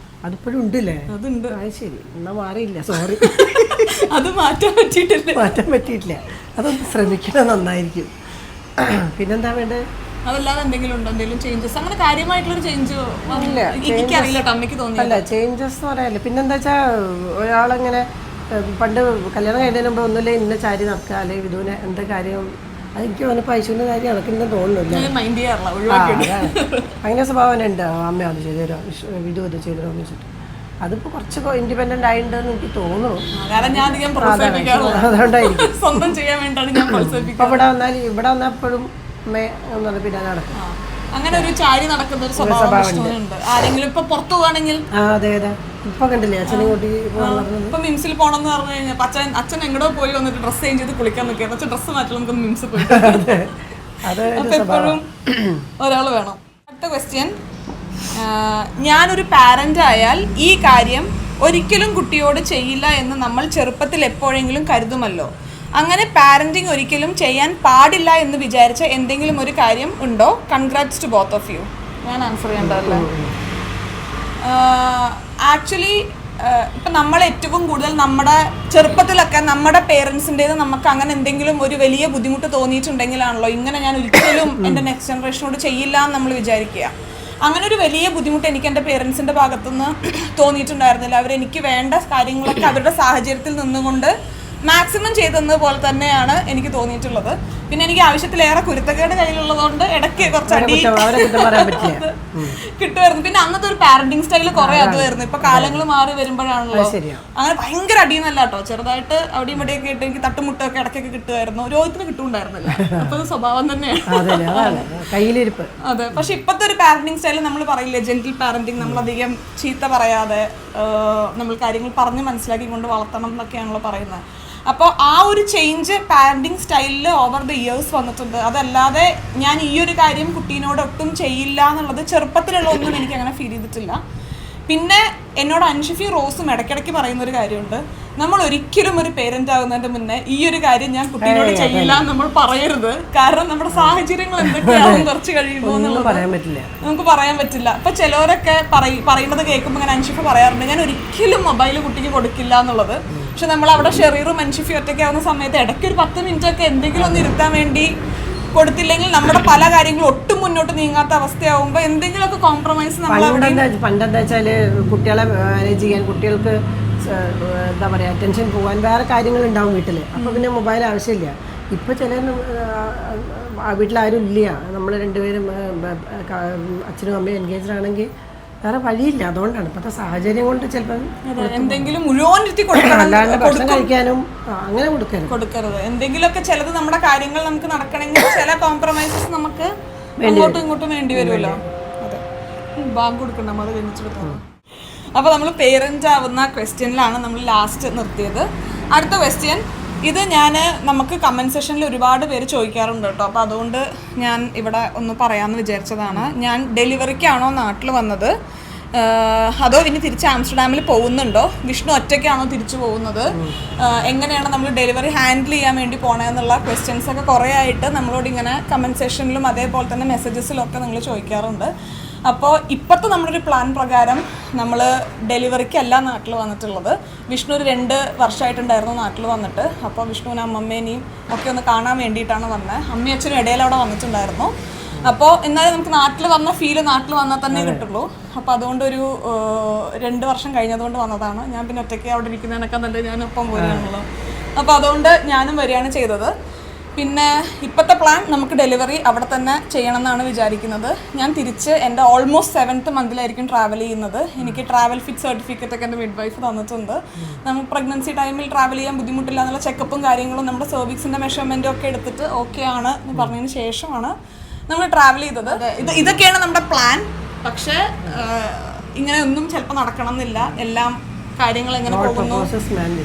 അതിപ്പോഴും ഉണ്ടല്ലേ? അതുണ്ട്. അത് ശരി, എന്നാ മാറിയില്ല, സോറി. അത് മാറ്റാൻ പറ്റിയിട്ടില്ല. അതൊന്ന് ശ്രമിക്കണം, നന്നായിരിക്കും. പിന്നെന്താ വേണ്ടത്? അതല്ലാതെ എന്തെങ്കിലും ഉണ്ടോ, എന്തെങ്കിലും ചേഞ്ചസ്? അങ്ങനെ കാര്യമായിട്ടുള്ളൊരു ചേഞ്ച് എനിക്കറിയില്ല, അമ്മയ്ക്ക് തോന്നി. അല്ല ചേഞ്ചസ് എന്ന് പറയാനില്ല. പിന്നെന്താ വെച്ചാൽ ഒരാളങ്ങനെ പണ്ട് കല്യാണം കഴിഞ്ഞതിന് മുമ്പ് ഒന്നുമില്ല ഇന്ന ചാരി നടക്കുക അല്ലെങ്കിൽ വിധുവിനെ എന്താ കാര്യം അതെനിക്ക് തോന്നുന്നു പൈസൻ്റെ കാര്യം നടക്കുന്നുണ്ടെന്ന് തോന്നുന്നില്ല. മൈൻഡ് ചെയ്യാറില്ല, ആ, ഒഴിവാക്കിയിട്ട്. അതാണ്. അങ്ങനെ സ്വഭാവം ഉണ്ട്. അമ്മ അത് ചെയ്തു തരാം, ഇത് ചെയ്തു തരാം വെച്ചിട്ട്. അതിപ്പോൾ കുറച്ച് ഇൻഡിപെൻഡൻ്റ് ആയിട്ടുണ്ടെന്ന് എനിക്ക് തോന്നുന്നു. കാരണം ഞാൻ അധികം പ്രോത്സാഹിപ്പിക്കാറില്ല, അതുകൊണ്ടായിരിക്കും. സ്വന്തം ചെയ്യാൻ വേണ്ടിയാണ് ഞാൻ പ്രോത്സാഹിപ്പിക്കുന്നത്. ഇപ്പം ഇവിടെ വന്നപ്പോഴും അമ്മ പിന്നെ നടക്കും. അങ്ങനെ ഒരു ചാരി നടക്കുന്ന ഒരു സ്വഭാവം ഉണ്ട്. ആരെങ്കിലും ഇപ്പൊ പുറത്തു പോവാണെങ്കിൽ അതെ അതെ, ഇപ്പൊ കണ്ടില്ലേ അച്ഛനെ കൂട്ടി ഇപ്പൊ മിംസിൽ പോണെന്ന് പറഞ്ഞു കഴിഞ്ഞാൽ അച്ഛൻ എങ്ങോട്ടോ പോയി വന്നിട്ട് ഡ്രസ്സ് ചേഞ്ച് ചെയ്ത് കുളിക്കാൻ നിൽക്കുക, പക്ഷെ ഡ്രസ്സ് മാറ്റി നമുക്ക് മിംസിൽ പോയി. അപ്പൊ എപ്പോഴും ഒരാൾ വേണം. അടുത്ത ക്വസ്റ്റ്യൻ, ഞാനൊരു പാരന്റ് ആയാൽ ഈ കാര്യം ഒരിക്കലും കുട്ടിയോട് ചെയ്യില്ല എന്ന് നമ്മൾ ചെറുപ്പത്തിൽ എപ്പോഴെങ്കിലും കരുതുമല്ലോ. അങ്ങനെ പാരന്റിങ് ഒരിക്കലും ചെയ്യാൻ പാടില്ല എന്ന് വിചാരിച്ച എന്തെങ്കിലും ഒരു കാര്യം ഉണ്ടോ? Congrats to both of you. ഞാൻ ആൻസർ ചെയ്യേണ്ടതല്ലേ? ആക്ച്വലി ഇപ്പം നമ്മൾ ഏറ്റവും കൂടുതൽ നമ്മുടെ ചെറുപ്പത്തിലൊക്കെ നമ്മുടെ പേരൻസിൻ്റേത് നമുക്ക് അങ്ങനെ എന്തെങ്കിലും ഒരു വലിയ ബുദ്ധിമുട്ട് തോന്നിയിട്ടുണ്ടെങ്കിലാണല്ലോ ഇങ്ങനെ ഞാൻ ഒരിക്കലും എൻ്റെ നെക്സ്റ്റ് ജനറേഷനോട് ചെയ്യില്ല എന്ന് നമ്മൾ വിചാരിക്കുക. അങ്ങനെ ഒരു വലിയ ബുദ്ധിമുട്ട് എനിക്ക് എൻ്റെ പേരൻസിൻ്റെ ഭാഗത്തുനിന്ന് തോന്നിയിട്ടുണ്ടായിരുന്നില്ല. അവരെനിക്ക് വേണ്ട കാര്യങ്ങളൊക്കെ അവരുടെ സാഹചര്യത്തിൽ നിന്നുകൊണ്ട് മാക്സിമം ചെയ്തത് പോലെ തന്നെയാണ് എനിക്ക് തോന്നിയിട്ടുള്ളത്. പിന്നെ എനിക്ക് ആവശ്യത്തിലേറെ കുരുത്തക്കേട് കയ്യിലുള്ളതുകൊണ്ട് ഇടയ്ക്ക് കുറച്ച് അടി കിട്ടുമായിരുന്നു. പിന്നെ അന്നത്തെ ഒരു പാരന്റിങ് സ്റ്റൈല് കുറെ അതുമായിരുന്നു. ഇപ്പൊ കാലങ്ങൾ മാറി വരുമ്പോഴാണല്ലോ അങ്ങനെ ഭയങ്കര അടിയെന്നല്ല കേട്ടോ, ചെറുതായിട്ട് അവിടെയും ഇവിടെയൊക്കെ ഇട്ട് എനിക്ക് തട്ടുമുട്ടൊക്കെ ഇടയ്ക്കൊക്കെ കിട്ടുമായിരുന്നു. രോഗത്തിന് കിട്ടുന്നുണ്ടായിരുന്നില്ല. അപ്പൊ അത് സ്വഭാവം തന്നെയാണ്. അതെ. പക്ഷെ ഇപ്പത്തെ ഒരു പാരന്റിങ് സ്റ്റൈല് നമ്മൾ പറയില്ലേ, ജെന്റിൽ പാരന്റിങ്, നമ്മളധികം ചീത്ത പറയാതെ നമ്മൾ കാര്യങ്ങൾ പറഞ്ഞ് മനസ്സിലാക്കിക്കൊണ്ട് വളർത്തണം എന്നൊക്കെയാണല്ലോ പറയുന്നത്. അപ്പോൾ ആ ഒരു ചേഞ്ച് പാരന്റിങ് സ്റ്റൈലിൽ ഓവർ ദ ഇയേഴ്സ് വന്നിട്ടുണ്ട്. അതല്ലാതെ ഞാൻ ഈ ഒരു കാര്യം കുട്ടീനോട് ഒട്ടും ചെയ്യില്ല എന്നുള്ളത് ചെറുപ്പത്തിലുള്ള ഒന്നും എനിക്ക് അങ്ങനെ ഫീൽ ചെയ്തിട്ടില്ല. പിന്നെ എന്നോട് അൻഷിഫി റോസും ഇടയ്ക്കിടയ്ക്ക് പറയുന്ന ഒരു കാര്യമുണ്ട്, നമ്മൾ ഒരിക്കലും ഒരു പേരന്റ് ആകുന്നതിന്റെ മുന്നേ ഈ ഒരു കാര്യം ഞാൻ കുട്ടീനോട് ചെയ്യില്ല നമ്മൾ പറയരുത്. കാരണം നമ്മുടെ സാഹചര്യങ്ങൾ എന്തൊക്കെയാവും കുറച്ച് കഴിയുമ്പോൾ നമുക്ക് പറയാൻ പറ്റില്ല. അപ്പൊ ചിലവരൊക്കെ പറയുന്നത് കേൾക്കുമ്പോൾ ഇങ്ങനെ അൻഷിഫ പറയാറുണ്ട്, ഞാൻ ഒരിക്കലും മൊബൈൽ കുട്ടിക്ക് കൊടുക്കില്ല എന്നുള്ളത്. പക്ഷെ നമ്മൾ അവിടെ ഷെറീറും അൻഷിഫി ഒറ്റയ്ക്ക് ആവുന്ന സമയത്ത് ഇടയ്ക്ക് ഒരു 10 മിനിറ്റൊക്കെ എന്തെങ്കിലും ഒന്ന് ഇരുത്താൻ വേണ്ടി കൊടുത്തില്ലെങ്കിൽ നമ്മുടെ പല കാര്യങ്ങളും ഒട്ടും മുന്നോട്ട് നീങ്ങാത്ത അവസ്ഥയാവുമ്പോൾ എന്തെങ്കിലുമൊക്കെ കോംപ്രമൈസ് പണ്ടെന്താ വെച്ചാല് കുട്ടികളെ മാനേജ് ചെയ്യാൻ, കുട്ടികൾക്ക് എന്താ പറയാ അറ്റൻഷൻ പോകാൻ വേറെ കാര്യങ്ങൾ ഉണ്ടാവും വീട്ടിൽ. അപ്പോൾ പിന്നെ മൊബൈൽ ആവശ്യമില്ല. ഇപ്പോൾ ചില വീട്ടിലാരും ഇല്ല, നമ്മൾ രണ്ടുപേരും അച്ഛനും അമ്മയും എൻഗേജ്ഡ് ആണെങ്കിൽ വേറെ വഴിയില്ല. അതുകൊണ്ടാണ് ഇപ്പോഴത്തെ സാഹചര്യം കൊണ്ട് ചിലപ്പോൾ എന്തെങ്കിലും മുഴുവൻ അല്ലാണ്ട് ഭക്ഷണം കഴിക്കാനും അങ്ങനെ കൊടുക്കരുത്. എന്തെങ്കിലുമൊക്കെ ചിലത് നമ്മുടെ കാര്യങ്ങൾ നമുക്ക് നടക്കണമെങ്കിൽ ചില കോംപ്രമൈസസ് നമുക്ക് അങ്ങോട്ടും ഇങ്ങോട്ടും വേണ്ടി വരുമല്ലോ. അതെ, ബാങ്ക് കൊടുക്കണം, അത് കഴിഞ്ഞിട്ട്. അപ്പോൾ നമ്മൾ പേരന്റ് ആവുന്ന ക്വസ്റ്റ്യനിലാണ് നമ്മൾ ലാസ്റ്റ് നിർത്തിയത്. അടുത്ത ക്വസ്റ്റ്യൻ ഇത് നമുക്ക് കമൻറ്റ് സെഷനിൽ ഒരുപാട് പേര് ചോദിക്കാറുണ്ട് കേട്ടോ. അപ്പോൾ അതുകൊണ്ട് ഞാൻ ഇവിടെ ഒന്ന് പറയാമെന്ന് വിചാരിച്ചതാണ്. ഞാൻ ഡെലിവറിക്കാണോ നാട്ടിൽ വന്നത്, അതോ ഇനി തിരിച്ച് ആംസ്റ്റർഡാമിൽ പോകുന്നുണ്ടോ, വിഷ്ണു ഒറ്റയ്ക്കാണോ തിരിച്ചു പോകുന്നത്, എങ്ങനെയാണ് നമ്മൾ ഡെലിവറി ഹാൻഡിൽ ചെയ്യാൻ വേണ്ടി പോകണമെന്നുള്ള ക്വസ്റ്റ്യൻസ് ഒക്കെ കുറേ ആയിട്ട് നമ്മളോട് ഇങ്ങനെ കമൻറ്റ് സെഷനിലും അതേപോലെ തന്നെ മെസ്സേജസിലും ഒക്കെ നിങ്ങൾ ചോദിക്കാറുണ്ട്. അപ്പോൾ ഇപ്പോഴത്തെ നമ്മളൊരു പ്ലാൻ പ്രകാരം നമ്മൾ ഡെലിവറിക്കല്ല നാട്ടിൽ വന്നിട്ടുള്ളത്. വിഷ്ണു ഒരു 2 വർഷമായിട്ടുണ്ടായിരുന്നു നാട്ടിൽ വന്നിട്ട്. അപ്പോൾ വിഷ്ണുവിനെ അമ്മമ്മേനെയും ഒക്കെ ഒന്ന് കാണാൻ വേണ്ടിയിട്ടാണ് വന്നത്. അമ്മയും അച്ഛനും ഇടയിൽ അവിടെ വന്നിട്ടുണ്ടായിരുന്നു. അപ്പോൾ എന്നാലും നമുക്ക് നാട്ടിൽ വന്ന ഫീല് നാട്ടിൽ വന്നാൽ തന്നെ കിട്ടുള്ളൂ. അപ്പോൾ അതുകൊണ്ടൊരു 2 വർഷം കഴിഞ്ഞതുകൊണ്ട് വന്നതാണ്. ഞാൻ പിന്നെ ഒറ്റയ്ക്ക് അവിടെ ഇരിക്കുന്നതിനൊക്കെ നല്ല ഞാനൊപ്പം പോരുകയാണല്ലോ. അപ്പോൾ അതുകൊണ്ട് ഞാനും വരികയാണ് ചെയ്തത്. പിന്നെ ഇപ്പോഴത്തെ പ്ലാൻ നമുക്ക് ഡെലിവറി അവിടെ തന്നെ ചെയ്യണം എന്നാണ് വിചാരിക്കുന്നത്. ഞാൻ തിരിച്ച് എൻ്റെ ഓൾമോസ്റ്റ് 7th മന്തിലായിരിക്കും ട്രാവൽ ചെയ്യുന്നത്. എനിക്ക് ട്രാവൽ ഫിറ്റ് സർട്ടിഫിക്കറ്റ് ഒക്കെ എൻ്റെ മിഡ് വൈഫ് തന്നിട്ടുണ്ട്. നമുക്ക് പ്രഗ്നൻസി ടൈമിൽ ട്രാവൽ ചെയ്യാൻ ബുദ്ധിമുട്ടില്ല എന്നുള്ള ചെക്കപ്പും കാര്യങ്ങളും നമ്മുടെ സർവീക്സിൻ്റെ മെഷർമെൻറ്റും ഒക്കെ എടുത്തിട്ട് ഓക്കെ ആണ് എന്ന് പറഞ്ഞതിന് ശേഷമാണ് നമ്മൾ ട്രാവൽ ചെയ്തത്. ഇതൊക്കെയാണ് നമ്മുടെ പ്ലാൻ. പക്ഷേ ഇങ്ങനെ ഒന്നും ചിലപ്പോൾ നടക്കണം എന്നില്ല. എല്ലാം കാര്യങ്ങൾ എങ്ങനെ പോകുന്നു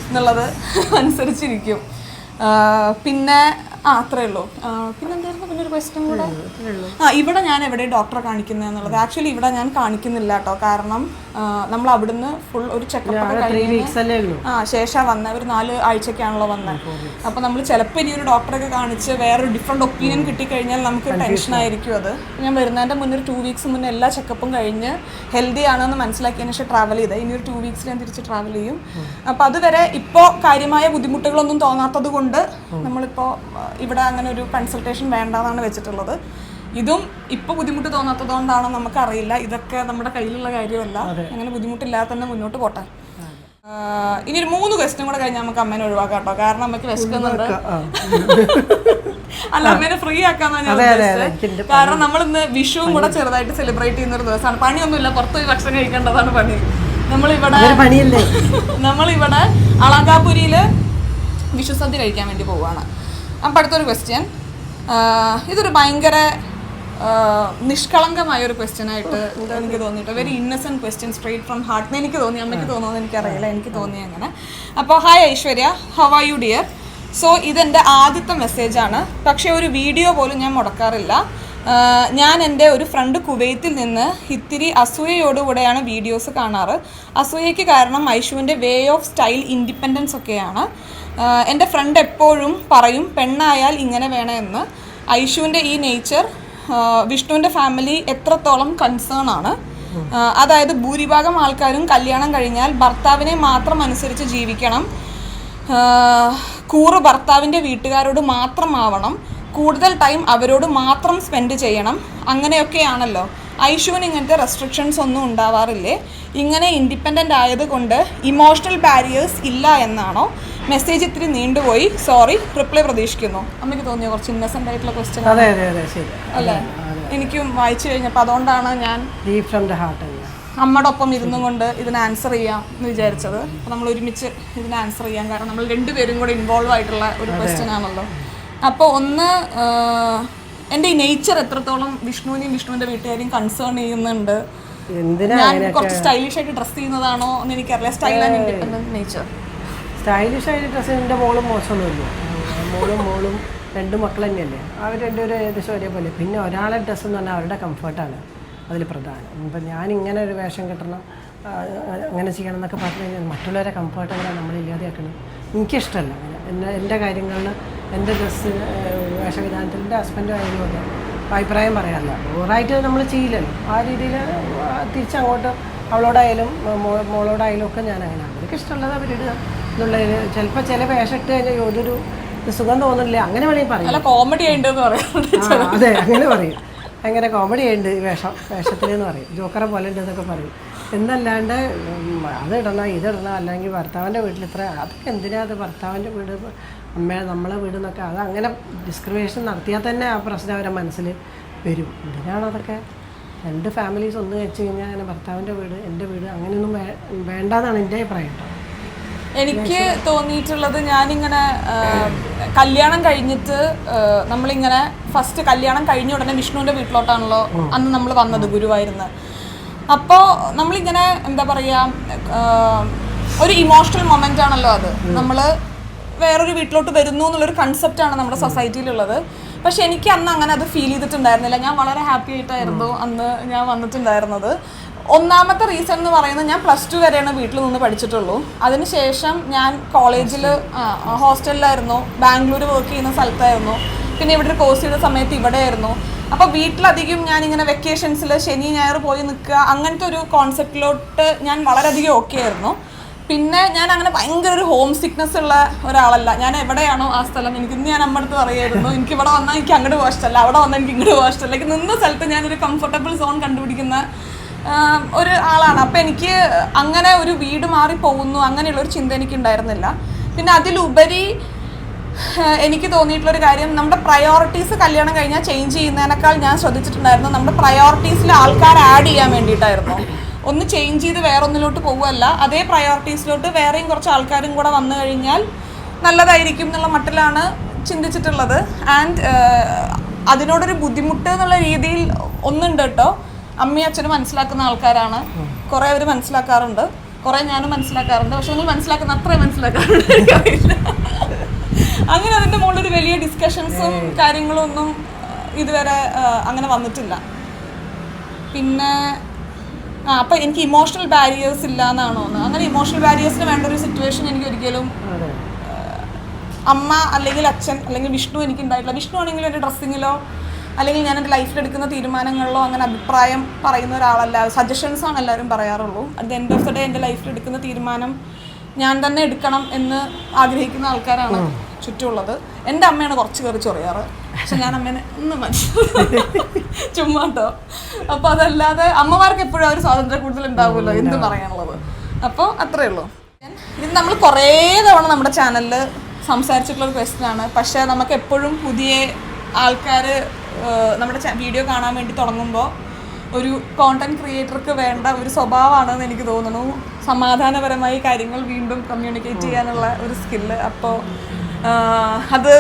എന്നുള്ളത് അനുസരിച്ചിരിക്കും. പിന്നെ അത്രേ ഉള്ളൂ. പിന്നെന്തായിരുന്നു പിന്നെ ഒരു ക്വസ്റ്റ്യൻ കൂടെ? ഇവിടെ ഞാൻ എവിടെ ഡോക്ടറെ കാണിക്കുന്നത് എന്നുള്ളത്. ആക്ച്വലി ഇവിടെ ഞാൻ കാണിക്കുന്നില്ല കേട്ടോ. കാരണം നമ്മൾ അവിടുന്ന് ഫുൾ ഒരു ചെക്കപ്പ് കഴിഞ്ഞ് ശേഷം വന്നത്. ഒരു 4 ആഴ്ചക്കാണല്ലോ വന്നത്. അപ്പോൾ നമ്മൾ ചിലപ്പോൾ ഇനി ഒരു ഡോക്ടറൊക്കെ കാണിച്ച് വേറൊരു ഡിഫറെൻറ്റ് ഒപ്പീനിയൻ കിട്ടിക്കഴിഞ്ഞാൽ നമുക്ക് ടെൻഷനായിരിക്കും. അത് ഞാൻ വരുന്നതിൻ്റെ മുന്നേ ഒരു 2 വീക്സ് മുന്നേ എല്ലാ ചെക്കപ്പും കഴിഞ്ഞ് ഹെൽത്തി ആണെന്ന് മനസ്സിലാക്കിയതിന് ശേഷം ട്രാവൽ ചെയ്തത്. ഇനി ഒരു 2 വീക്സിൽ ഞാൻ തിരിച്ച് ട്രാവൽ ചെയ്യും. അപ്പോൾ അതുവരെ ഇപ്പോൾ കാര്യമായ ബുദ്ധിമുട്ടുകളൊന്നും തോന്നാത്തത് കൊണ്ട് നമ്മളിപ്പോൾ ഇവിടെ അങ്ങനെ ഒരു കൺസൾട്ടേഷൻ വേണ്ടെന്നാണ് വെച്ചിട്ടുള്ളത്. ഇതും ഇപ്പോൾ ബുദ്ധിമുട്ട് തോന്നാത്തത് കൊണ്ടാണോ നമുക്കറിയില്ല. ഇതൊക്കെ നമ്മുടെ കയ്യിലുള്ള കാര്യമല്ല. അങ്ങനെ ബുദ്ധിമുട്ടില്ലാതെ തന്നെ മുന്നോട്ട് പോട്ടെ. ഇനി ഒരു 3 ക്വസ്റ്റ്യൻ കൂടെ കഴിഞ്ഞാൽ നമുക്ക് അമ്മേനെ ഒഴിവാക്കാം കേട്ടോ, കാരണം അമ്മയ്ക്ക് വിശക്കുന്നുണ്ട്. അല്ല, അമ്മേനെ ഫ്രീ ആക്കാന്നാണ് ഞാൻ ഉദ്ദേശിച്ചത്. കാരണം നമ്മളിന്ന് വിഷുവും കൂടെ ചെറുതായിട്ട് സെലിബ്രേറ്റ് ചെയ്യുന്ന ഒരു ദിവസമാണ്. പണിയൊന്നുമില്ല, പുറത്തുപോയി ഭക്ഷണം കഴിക്കേണ്ടതാണ് പണി. നമ്മളിവിടെ അളങ്കാപുരിയിൽ വിഷു സദ്യ കഴിക്കാൻ വേണ്ടി പോവുകയാണ്. അപ്പം അടുത്തൊരു ക്വസ്റ്റ്യൻ, ഇതൊരു ഭയങ്കര നിഷ്കളങ്കമായ ഒരു ക്വസ്റ്റ്യൻ ആയിട്ട് എനിക്ക് തോന്നിയിട്ട്, very Innocent question, straight from heart എനിക്ക് തോന്നി. അമ്മയ്ക്ക് തോന്നുമെന്ന് എനിക്കറിയില്ല, എനിക്ക് തോന്നി അങ്ങനെ. അപ്പോൾ hi Aishwarya, how are you dear? So ഇതെൻ്റെ ആദ്യത്തെ മെസ്സേജാണ്, പക്ഷേ ഒരു വീഡിയോ പോലും ഞാൻ മുടക്കാറില്ല. ഞാൻ എൻ്റെ ഒരു ഫ്രണ്ട് കുവൈത്തിൽ നിന്ന് ഇത്തിരി അസൂയയോടുകൂടെയാണ് വീഡിയോസ് കാണാറ്. അസൂയയ്ക്ക് കാരണം ഐഷുവിൻ്റെ വേ ഓഫ് സ്റ്റൈൽ, ഇൻഡിപെൻഡൻസ് ഒക്കെയാണ്. എൻ്റെ ഫ്രണ്ട് എപ്പോഴും പറയും പെണ്ണായാൽ ഇങ്ങനെ വേണമെന്ന്. ഐഷുവിൻ്റെ ഈ നേച്ചർ വിഷ്ണുവിൻ്റെ ഫാമിലി എത്രത്തോളം കൺസേൺ ആണ്. അതായത് ഭൂരിഭാഗം ആൾക്കാരും കല്യാണം കഴിഞ്ഞാൽ ഭർത്താവിനെ മാത്രം അനുസരിച്ച് ജീവിക്കണം, കൂറ് ഭർത്താവിൻ്റെ വീട്ടുകാരോട് മാത്രമാവണം, കൂടുതൽ ടൈം അവരോട് മാത്രം സ്പെൻഡ് ചെയ്യണം, അങ്ങനെയൊക്കെയാണല്ലോ. ഐഷുവിന് ഇങ്ങനത്തെ റെസ്ട്രിക്ഷൻസ് ഒന്നും ഉണ്ടാവാറില്ലേ? ഇങ്ങനെ ഇൻഡിപെൻഡൻ്റ് ആയതുകൊണ്ട് ഇമോഷണൽ ബാരിയേഴ്സ് ഇല്ല എന്നാണോ? മെസ്സേജ് ഇത്തിരി നീണ്ടുപോയി, സോറി, റിപ്ലൈ പ്രതീക്ഷിക്കുന്നു. അമ്മയ്ക്ക് തോന്നിയോ കുറച്ച് ഇന്നസെൻ്റ് ആയിട്ടുള്ള ക്വസ്റ്റ്യൻ അല്ലേ? എനിക്കും വായിച്ചു കഴിഞ്ഞപ്പോൾ അതുകൊണ്ടാണ് ഞാൻ അമ്മയുടെ ഒപ്പം ഇരുന്നും കൊണ്ട് ഇതിന് ആൻസർ ചെയ്യാം എന്ന് വിചാരിച്ചത്. അപ്പോൾ നമ്മൾ ഒരുമിച്ച് ഇതിന് ആൻസർ ചെയ്യാം, കാരണം നമ്മൾ രണ്ടുപേരും കൂടെ ഇൻവോൾവ് ആയിട്ടുള്ള ഒരു ക്വസ്റ്റ്യൻ ആണല്ലോ. അപ്പോൾ ഒന്ന്, എൻ്റെ ഈ നേച്ചർ എത്രത്തോളം വിഷ്ണുവിൻ്റെ വീട്ടുകാരെയും കൺസേൺ ചെയ്യുന്നുണ്ട്. ഞാൻ കുറച്ച് സ്റ്റൈലിഷ് ആയിട്ട് ഡ്രസ് ചെയ്യുന്നതാണോ എന്ന് എനിക്കറിയില്ല. Style and independent nature. Stylish ആയിട്ട് ഡ്രസ് ചെയ്യുന്ന മോളും മോശമൊന്നുമില്ല. മോളും 2 മക്കൾ തന്നെയല്ലേ, അവർ രണ്ടുപേരും ഏകദേശം ഒരേപോലെ. പിന്നെ ഒരാളെ ഡ്രസ്സ് എന്ന് പറഞ്ഞാൽ അവരുടെ കംഫർട്ടാണ് അതിൽ പ്രധാനം. ഇപ്പം ഞാനിങ്ങനെ ഒരു വേഷം കെട്ടണം, അങ്ങനെ ചെയ്യണം എന്നൊക്കെ പറഞ്ഞു കഴിഞ്ഞാൽ മറ്റുള്ളവരെ കംഫർട്ട് അങ്ങനെ നമ്മളില്ലാതെയാക്കണം. എനിക്കിഷ്ടമല്ല അങ്ങനെ. എൻ്റെ കാര്യങ്ങളിൽ എൻ്റെ ഡ്രസ്സ് വേഷവിധാനത്തിൽ എൻ്റെ ഹസ്ബൻഡും ആയതുപോലെ അഭിപ്രായം പറയാറില്ല. ഓവറായിട്ട് നമ്മൾ ചെയ്യില്ലല്ലോ. ആ രീതിയിൽ തിരിച്ചങ്ങോട്ട് അവളോടായാലും മോളോടായാലും ഒക്കെ ഞാൻ അങ്ങനെ അവർക്ക് ഇഷ്ടമുള്ളത് അവരിടുക എന്നുള്ളതിൽ. ചിലപ്പോൾ ചില വേഷം ഇട്ട് കഴിഞ്ഞാൽ ഒരു സുഖം തോന്നില്ല, അങ്ങനെ വേണമെങ്കിൽ പറയും. കോമഡി ഉണ്ടെന്ന് പറയാം. അതെ, അങ്ങനെ പറയും. ഭയങ്കര കോമഡി ഉണ്ട് വേഷത്തിലെന്ന് പറയും, ജോക്കറെ പോലെ ഉണ്ട് എന്നൊക്കെ പറയും. എന്നല്ലാണ്ട് അതിടണം ഇതിടണം, അല്ലെങ്കിൽ ഭർത്താവിൻ്റെ വീട്ടിൽ ഇത്ര, അതൊക്കെ എന്തിനാ? അത് ഭർത്താവിൻ്റെ വീട്, നമ്മളെ വീട് എന്നൊക്കെ, അത് അങ്ങനെ ഡിസ്ക്രിമിനേഷൻ നടത്തിയാൽ തന്നെ ആ പ്രശ്നം അവരുടെ മനസ്സിൽ വരും. എന്തിനാണ് അതൊക്കെ? 2 ഫാമിലീസ് ഒന്ന് വെച്ച് കഴിഞ്ഞാൽ അങ്ങനെ ഭർത്താവിൻ്റെ വീട് എൻ്റെ വീട് അങ്ങനെയൊന്നും വേണ്ടാന്നാണ് എൻ്റെ അഭിപ്രായം കേട്ടോ. എനിക്ക് തോന്നിയിട്ടുള്ളത്, ഞാനിങ്ങനെ കല്യാണം കഴിഞ്ഞിട്ട് നമ്മളിങ്ങനെ ഫസ്റ്റ് കല്യാണം കഴിഞ്ഞ ഉടനെ വിഷ്ണുവിൻ്റെ വീട്ടിലോട്ടാണല്ലോ അന്ന് നമ്മൾ വന്നത്, ഗുരുവായൂരിന്ന്. അപ്പോൾ നമ്മളിങ്ങനെ എന്താ പറയുക, ഒരു ഇമോഷണൽ മൊമെൻ്റ് ആണല്ലോ അത്. നമ്മൾ വേറൊരു വീട്ടിലോട്ട് വരുന്നു എന്നുള്ളൊരു കൺസെപ്റ്റാണ് നമ്മുടെ സൊസൈറ്റിയിലുള്ളത്. പക്ഷെ എനിക്ക് അന്ന് അങ്ങനെ അത് ഫീൽ ചെയ്തിട്ടുണ്ടായിരുന്നില്ല. ഞാൻ വളരെ ഹാപ്പി ആയിട്ടായിരുന്നു അന്ന് ഞാൻ വന്നിട്ടുണ്ടായിരുന്നത്. ഒന്നാമത്തെ റീസൺ എന്ന് പറയുന്നത്, ഞാൻ +2 വരെയാണ് വീട്ടിൽ നിന്ന് പഠിച്ചിട്ടുള്ളൂ. അതിനുശേഷം ഞാൻ കോളേജിൽ ഹോസ്റ്റലിലായിരുന്നു, ബാംഗ്ലൂർ വർക്ക് ചെയ്യുന്ന സ്ഥലത്തായിരുന്നു. പിന്നെ ഇവിടെ ഒരു കോഴ്സ് ചെയ്ത സമയത്ത് ഇവിടെ ആയിരുന്നു. അപ്പോൾ വീട്ടിലധികം ഞാനിങ്ങനെ വെക്കേഷൻസിൽ ശനി ഞായർ പോയി നിൽക്കുക, അങ്ങനത്തെ ഒരു കോൺസെപ്റ്റിലോട്ട് ഞാൻ വളരെയധികം ഓക്കെ ആയിരുന്നു. പിന്നെ ഞാൻ അങ്ങനെ ഭയങ്കര ഒരു ഹോം സിക്നെസ് ഉള്ള ഒരാളല്ല. ഞാൻ എവിടെയാണോ ആ സ്ഥലം, ഇന്ന് ഞാൻ അമ്മ അടുത്ത് പറയായിരുന്നു, എനിക്ക് ഇവിടെ വന്നാൽ എനിക്ക് അങ്ങോട്ട് പോകാൻ ഇഷ്ടമല്ല, അവിടെ വന്നാൽ എനിക്ക് ഇങ്ങോട്ട് പോകാൻ ഇഷ്ടമല്ല. എനിക്ക് നിന്ന സ്ഥലത്ത് ഞാനൊരു കംഫർട്ടബിൾ സോൺ കണ്ടുപിടിക്കുന്ന ഒരു ആളാണ്. അപ്പം എനിക്ക് അങ്ങനെ ഒരു വീട് മാറി പോകുന്നു അങ്ങനെയുള്ളൊരു ചിന്ത എനിക്ക് ഉണ്ടായിരുന്നില്ല. പിന്നെ അതിലുപരി എനിക്ക് തോന്നിയിട്ടുള്ളൊരു കാര്യം, നമ്മുടെ പ്രയോറിറ്റീസ് കല്യാണം കഴിഞ്ഞാൽ ചേഞ്ച് ചെയ്യുന്നതിനേക്കാൾ ഞാൻ ശ്രദ്ധിച്ചിട്ടുണ്ടായിരുന്നു നമ്മുടെ പ്രയോറിറ്റീസിൽ ആൾക്കാർ ആഡ് ചെയ്യാൻ വേണ്ടിയിട്ടായിരുന്നു. ഒന്ന് ചേഞ്ച് ചെയ്ത് വേറൊന്നിലോട്ട് പോകുമല്ല, അതേ പ്രയോറിറ്റീസിലോട്ട് വേറെയും കുറച്ച് ആൾക്കാരും കൂടെ വന്നു കഴിഞ്ഞാൽ നല്ലതായിരിക്കും എന്നുള്ള മട്ടിലാണ് ചിന്തിച്ചിട്ടുള്ളത്. ആൻഡ് അതിനോടൊരു ബുദ്ധിമുട്ട് എന്നുള്ള രീതിയിൽ ഒന്നുണ്ട് കേട്ടോ. അമ്മയും അച്ഛനും മനസ്സിലാക്കുന്ന ആൾക്കാരാണ്, കുറേ അവർ മനസ്സിലാക്കാറുണ്ട്, കുറേ ഞാനും മനസ്സിലാക്കാറുണ്ട്. പക്ഷെ നിങ്ങൾ മനസ്സിലാക്കുന്ന അത്രയും മനസ്സിലാക്കാറുണ്ട് എനിക്കറിയില്ല. അങ്ങനെ അതിൻ്റെ മുകളിലൊരു വലിയ ഡിസ്കഷൻസും കാര്യങ്ങളും ഒന്നും ഇതുവരെ അങ്ങനെ വന്നിട്ടില്ല. പിന്നെ അപ്പം എനിക്ക് ഇമോഷണൽ ബാരിയേഴ്സ് ഇല്ല എന്നാണോ തോന്നുന്നത്. അങ്ങനെ ഇമോഷണൽ ബാരിയേഴ്സിന് വേണ്ട ഒരു സിറ്റുവേഷൻ എനിക്ക് ഒരിക്കലും അമ്മ അല്ലെങ്കിൽ അച്ഛൻ അല്ലെങ്കിൽ വിഷ്ണു എനിക്ക് ഉണ്ടായിട്ടില്ല. വിഷ്ണു ആണെങ്കിലും എൻ്റെ ഡ്രസ്സിങ്ങിലോ അല്ലെങ്കിൽ ഞാൻ എൻ്റെ ലൈഫിലെടുക്കുന്ന തീരുമാനങ്ങളിലോ അങ്ങനെ അഭിപ്രായം പറയുന്ന ഒരാളല്ല. സജഷൻസാണ് എല്ലാവരും പറയാറുള്ളൂ. At the end of the day എൻ്റെ ലൈഫിലെടുക്കുന്ന തീരുമാനം ഞാൻ തന്നെ എടുക്കണം എന്ന് ആഗ്രഹിക്കുന്ന ആൾക്കാരാണ് ചുറ്റുമുള്ളത്. എൻ്റെ അമ്മയാണ് കുറച്ച് കയറി ചൊറിയാറ്, പക്ഷെ ഞാൻ അമ്മേനെ ഒന്നും മനസ്സിലായി ചുമ്മാട്ടോ. അപ്പോൾ അതല്ലാതെ അമ്മമാർക്ക് എപ്പോഴും ഒരു സ്വാതന്ത്ര്യം കൂടുതൽ ഉണ്ടാവുമല്ലോ എന്ത് പറയാനുള്ളത്. അപ്പോൾ അത്രയേ ഉള്ളൂ. ഇത് നമ്മൾ കുറേ തവണ നമ്മുടെ ചാനലിൽ സംസാരിച്ചിട്ടുള്ളൊരു ക്വസ്റ്റ്യൻ ആണ്. പക്ഷേ നമുക്ക് എപ്പോഴും പുതിയ ആൾക്കാർ നമ്മുടെ വീഡിയോ കാണാൻ വേണ്ടി തുടങ്ങുമ്പോൾ ഒരു കോണ്ടന്റ് ക്രിയേറ്റർക്ക് വേണ്ട ഒരു സ്വഭാവമാണെന്ന് എനിക്ക് തോന്നുന്നു, സമാധാനപരമായി കാര്യങ്ങൾ വീണ്ടും കമ്മ്യൂണിക്കേറ്റ് ചെയ്യാനുള്ള ഒരു സ്കില്ല്. അപ്പോൾ അത്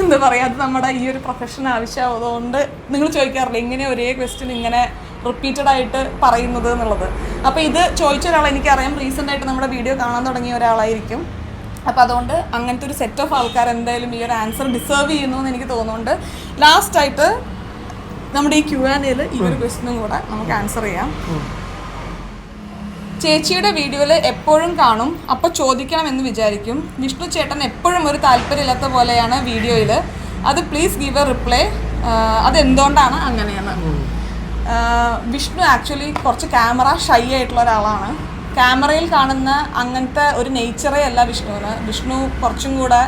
എന്താ പറയുക, അത് നമ്മുടെ ഈ ഒരു പ്രൊഫഷൻ ആവശ്യമായതുകൊണ്ട് നിങ്ങൾ ചോദിക്കാറില്ല ഇങ്ങനെ ഒരേ ക്വസ്റ്റ്യൻ ഇങ്ങനെ റിപ്പീറ്റഡ് ആയിട്ട് പറയുന്നത് എന്നുള്ളത്. അപ്പോൾ ഇത് ചോദിച്ച ഒരാൾ എനിക്കറിയാം റീസെൻ്റ് ആയിട്ട് നമ്മുടെ വീഡിയോ കാണാൻ തുടങ്ങിയ ഒരാളായിരിക്കും. അപ്പോൾ അതുകൊണ്ട് അങ്ങനത്തെ ഒരു സെറ്റ് ഓഫ് ആൾക്കാർ എന്തായാലും ഈ ഒരു ആൻസർ ഡിസേർവ് ചെയ്യുന്നു എന്ന് എനിക്ക് തോന്നുന്നുണ്ട്. ലാസ്റ്റായിട്ട് നമ്മുടെ ഈ Q&Aയിൽ ഈ ഒരു ക്വസ്റ്റ്യനും കൂടെ നമുക്ക് ആൻസർ ചെയ്യാം. ചേച്ചിയുടെ വീഡിയോയിൽ എപ്പോഴും കാണും, അപ്പോൾ ചോദിക്കണം എന്ന് വിചാരിക്കും. വിഷ്ണു ചേട്ടൻ എപ്പോഴും ഒരു താല്പര്യമില്ലാത്ത പോലെയാണ് വീഡിയോയിൽ. അത് പ്ലീസ് ഗീവ് എ റിപ്ലൈ. അതെന്തുകൊണ്ടാണ് അങ്ങനെയെന്ന്. വിഷ്ണു ആക്ച്വലി കുറച്ച് ക്യാമറ ഷൈ ആയിട്ടുള്ള ഒരാളാണ്. ക്യാമറയിൽ കാണുന്ന അങ്ങനത്തെ ഒരു നേച്ചറേ അല്ല വിഷ്ണുവിന്. വിഷ്ണു കുറച്ചും കൂടെ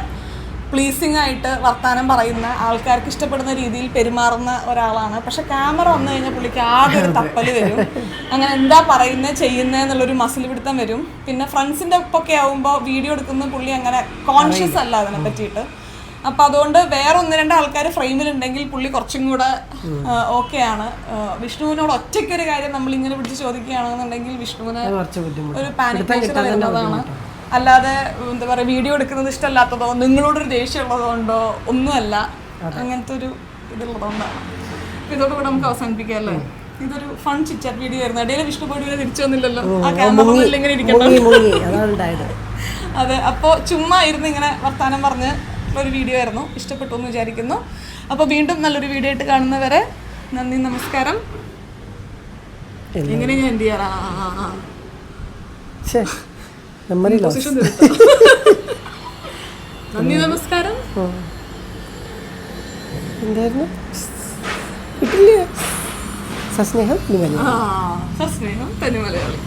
പ്ലീസിങ് ആയിട്ട് വർത്തമാനം പറയുന്ന, ആൾക്കാർക്ക് ഇഷ്ടപ്പെടുന്ന രീതിയിൽ പെരുമാറുന്ന ഒരാളാണ്. പക്ഷെ ക്യാമറ വന്നു കഴിഞ്ഞാൽ പുള്ളിക്ക് ആകെ ഒരു തപ്പല് വരും. അങ്ങനെ എന്താ പറയുന്നത് ചെയ്യുന്നത് എന്നുള്ളൊരു മസിൽ പിടുത്തം വരും. പിന്നെ ഫ്രണ്ട്സിൻ്റെ ഒപ്പൊക്കെ ആവുമ്പോൾ വീഡിയോ എടുക്കുന്ന പുള്ളി അങ്ങനെ കോൺഷ്യസ് അല്ല അതിനെ പറ്റിയിട്ട്. അപ്പം അതുകൊണ്ട് വേറെ 1-2 ആൾക്കാർ ഫ്രെയിമിലുണ്ടെങ്കിൽ പുള്ളി കുറച്ചും കൂടെ ഓക്കെയാണ്. വിഷ്ണുവിനോട് ഒറ്റയ്ക്കൊരു കാര്യം നമ്മളിങ്ങനെ പിടിച്ച് ചോദിക്കുകയാണെന്നുണ്ടെങ്കിൽ വിഷ്ണുവിന് ഒരു പാനിക് നേച്ചർ വരുന്നതാണ്. അല്ലാതെ എന്താ പറയുക, വീഡിയോ എടുക്കുന്നത് ഇഷ്ടമല്ലാത്തതോ നിങ്ങളോടൊരു ദേഷ്യമുള്ളതുകൊണ്ടോ ഒന്നുമല്ല, അങ്ങനത്തെ ഒരു ഇതുള്ളതുകൊണ്ടാണ്. അപ്പം ഇതോടുകൂടെ നമുക്ക് അവസാനിപ്പിക്കാമല്ലേ? ഇതൊരു ഫൺ ചിറ്റാറ്റ് വീഡിയോ ആയിരുന്നു. ഇടയിൽ വിഷ്ണു പോയി തിരിച്ചു വന്നില്ലല്ലോ, ആ ക്യാമറ ഇങ്ങനെ ഇരിക്കണ്ടോ? അതെ, അപ്പോൾ ചുമ്മാ ഇരുന്ന് ഇങ്ങനെ വർത്താനം പറഞ്ഞ് ഒരു വീഡിയോ ആയിരുന്നു. ഇഷ്ടപ്പെട്ടു എന്ന് വിചാരിക്കുന്നു. അപ്പോൾ വീണ്ടും നല്ലൊരു വീഡിയോ ആയിട്ട് കാണുന്നവരെ നന്ദി, നമസ്കാരം. എങ്ങനെ ഞാൻ എന്ത് ചെയ്യാറാ? നന്ദി, നമസ്കാരം. എന്തായിരുന്നു? സസ്നേഹം തനി മലയാളി.